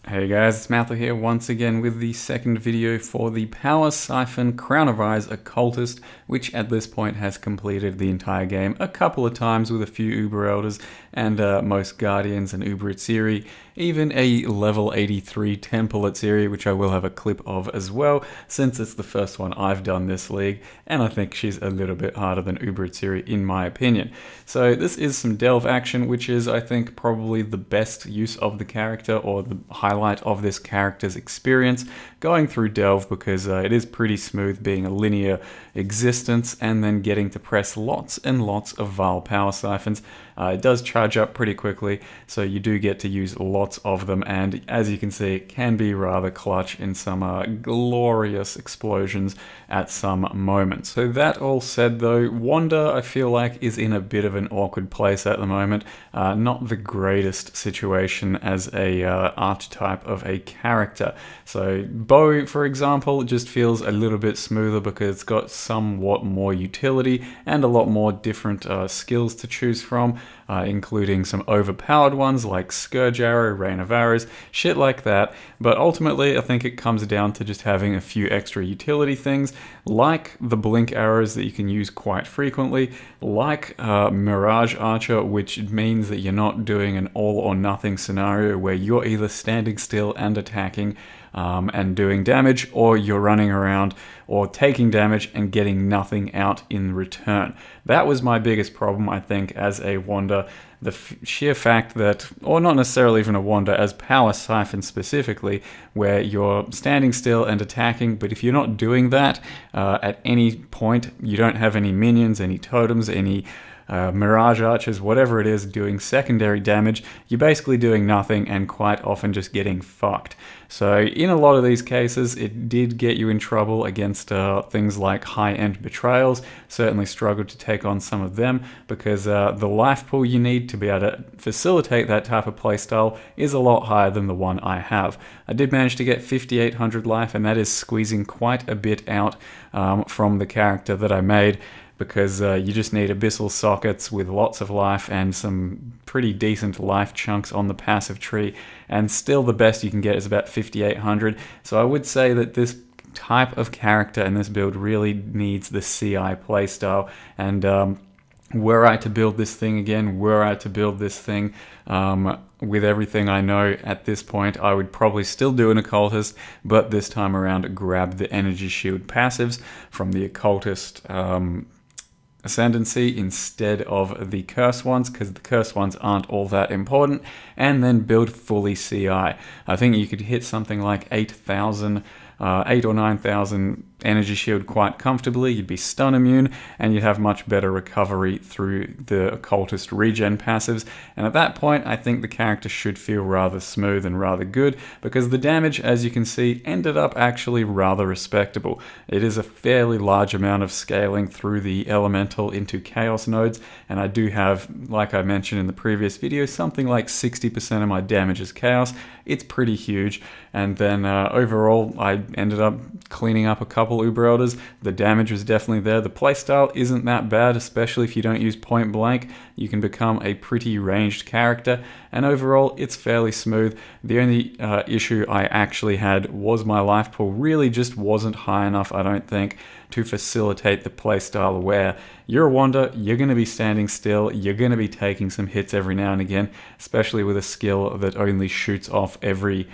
Hey guys, it's Matthew here once again with the second video for the Power Siphon Crown of Eyes Occultist, which at this point has completed the entire game a couple of times with a few Uber Elders and most Guardians and Uber Atziri, even a level 83 Temple Atziri, which I will have a clip of as well, since it's the first one I've done this league, and I think she's a little bit harder than Uber Atziri in my opinion. So this is some delve action, which is I think probably the best use of the character, or the highlight of this character's experience going through delve, because it is pretty smooth being a linear existence and then getting to press lots and lots of Vile Power Siphons. It does charge up pretty quickly, so you do get to use lots of them, and as you can see, it can be rather clutch in some glorious explosions at some moments. So that all said though, Wanda I feel like is in a bit of an awkward place at the moment. Not the greatest situation as a archetype of a character. So Bo, for example, just feels a little bit smoother because it's got somewhat more utility and a lot more different skills to choose from, including some overpowered ones like Scourge Arrow, Rain of Arrows, shit like that. But ultimately, I think it comes down to just having a few extra utility things, like the blink arrows that you can use quite frequently, like Mirage Archer, which means that you're not doing an all or nothing scenario where you're either standing still and attacking and doing damage, or you're running around or taking damage and getting nothing out in return. That was my biggest problem, I think, as a Wanda. The sheer fact that, or not necessarily even a Wanda, as Power Siphon specifically, where you're standing still and attacking, but if you're not doing that at any point, you don't have any minions, any totems, any Mirage Archers, whatever it is, doing secondary damage, you're basically doing nothing and quite often just getting fucked. So in a lot of these cases, it did get you in trouble against things like high-end betrayals. Certainly struggled to take on some of them because the life pool you need to be able to facilitate that type of playstyle is a lot higher than the one I have. I did manage to get 5,800 life, and that is squeezing quite a bit out from the character that I made, because you just need abyssal sockets with lots of life and some pretty decent life chunks on the passive tree, and still the best you can get is about 5,800. So I would say that this type of character and this build really needs the CI playstyle, and were I to build this thing again, with everything I know at this point, I would probably still do an Occultist, but this time around grab the Energy Shield passives from the Occultist Ascendancy instead of the Curse ones, because the Curse ones aren't all that important, and then build fully CI. I think you could hit something like 8,000, 8 or 9,000 Energy Shield quite comfortably. You'd be stun immune, and you'd have much better recovery through the Occultist regen passives, and at that point I think the character should feel rather smooth and rather good, because the damage, as you can see, ended up actually rather respectable. It is a fairly large amount of scaling through the Elemental into Chaos nodes, and I do have, like I mentioned in the previous video, something like 60% of my damage is Chaos. It's pretty huge, and then overall I ended up cleaning up a couple Uber Elders. The damage was definitely there. The playstyle isn't that bad, especially if you don't use point blank. You can become a pretty ranged character, and overall it's fairly smooth. The only issue I actually had was my life pool really just wasn't high enough, I don't think, to facilitate the playstyle where you're a Wanda, you're going to be standing still, you're going to be taking some hits every now and again, especially with a skill that only shoots off every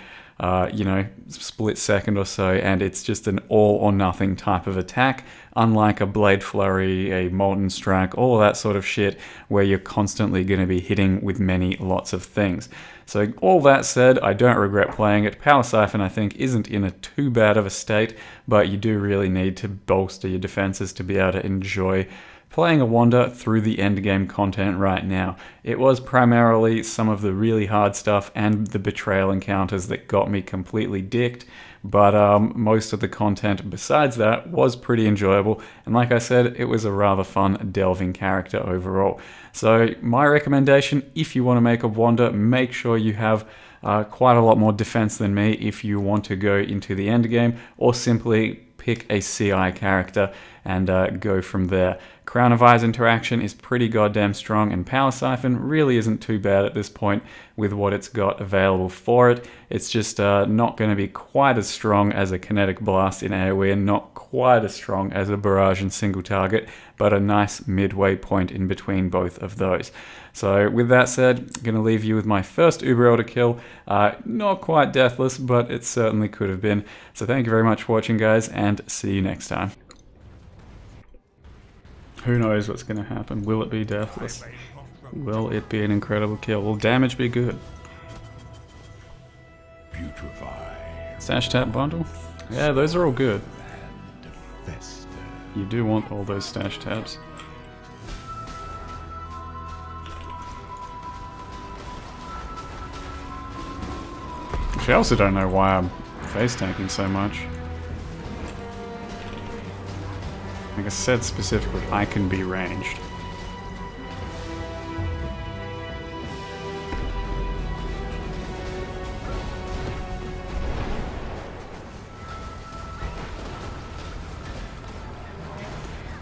split second or so, and it's just an all or nothing type of attack, unlike a Blade Flurry, a Molten Strike, all of that sort of shit, where you're constantly going to be hitting with lots of things. So all that said, I don't regret playing it. Power Siphon, I think, isn't in a too bad of a state, but you do really need to bolster your defenses to be able to enjoy playing a Wanda through the endgame content right now. It was primarily some of the really hard stuff and the betrayal encounters that got me completely dicked, but most of the content besides that was pretty enjoyable, and like I said, it was a rather fun delving character overall. So my recommendation, if you want to make a Wanda, make sure you have quite a lot more defense than me if you want to go into the end game, or simply pick a CI character and go from there. Crown of Eyes interaction is pretty goddamn strong, and Power Siphon really isn't too bad at this point with what it's got available for it. It's just not going to be quite as strong as a Kinetic Blast in AoE, and not quite as strong as a Barrage in single target, but a nice midway point in between both of those. So with that said, I'm going to leave you with my first Uber Elder kill. Not quite deathless, but it certainly could have been. So thank you very much for watching, guys, and see you next time. Who knows what's going to happen? Will it be deathless? Will it be an incredible kill? Will damage be good? Stash tap bundle? Yeah, those are all good. You do want all those stash tabs. Actually, I also don't know why I'm face tanking so much. Like I said specifically, I can be ranged.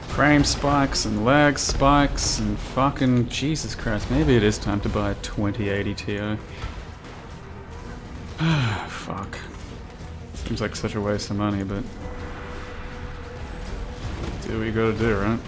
Frame spikes and lag spikes and fucking Jesus Christ. Maybe it is time to buy a 2080 Ti. Fuck. Seems like such a waste of money, but do what you gotta do, right?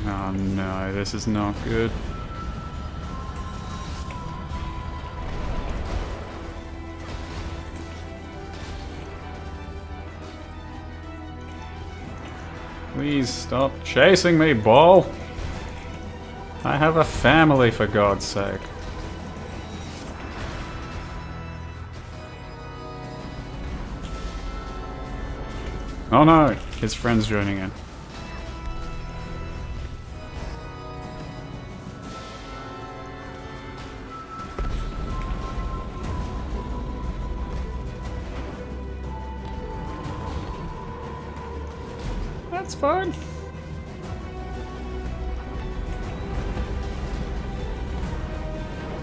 Oh no, this is not good. Please stop chasing me, ball! I have a family, for God's sake. Oh no, his friend's joining in. That's fine.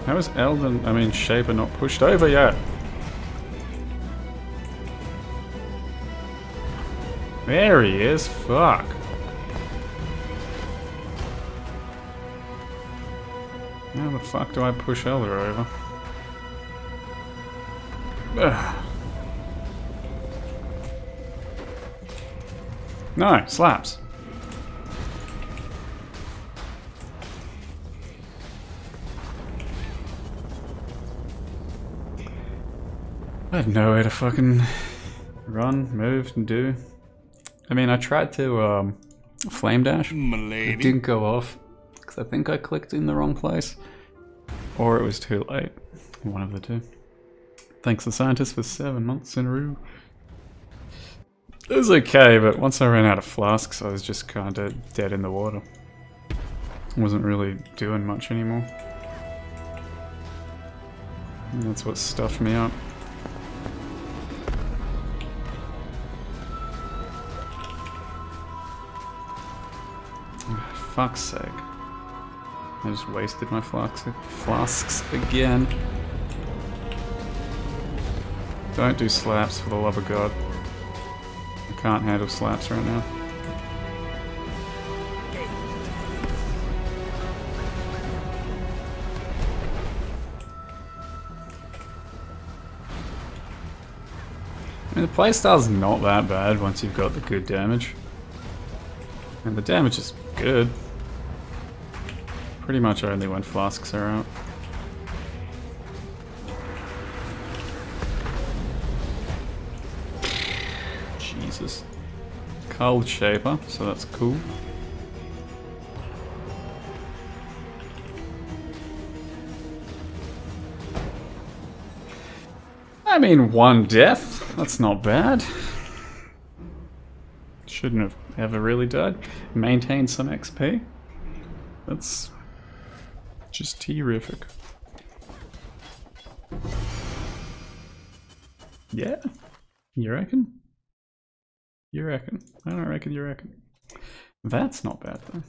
How is Shaper not pushed over yet? There he is, fuck. How the fuck do I push Elder over? Ugh. No, slaps. I have no way to fucking run, move, and do. I mean, I tried to flame dash. It didn't go off because I think I clicked in the wrong place, or it was too late. One of the two. Thanks, the scientist, for 7 months in a row. It was okay, but once I ran out of flasks, I was just kind of dead in the water. Wasn't really doing much anymore. And that's what stuffed me up. Oh, fuck's sake. I just wasted my flasks again. Don't do slaps, for the love of God. Can't handle slaps right now. I mean, the playstyle's not that bad once you've got the good damage. And the damage is good. Pretty much only when flasks are out. Jesus. Cold Shaper, so that's cool. I mean, 1 death. That's not bad. Shouldn't have ever really died. Maintain some XP. That's just terrific. Yeah? You reckon? You reckon? I don't reckon you reckon. That's not bad though.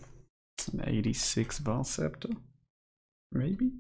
An 86 Val Scepter. Maybe?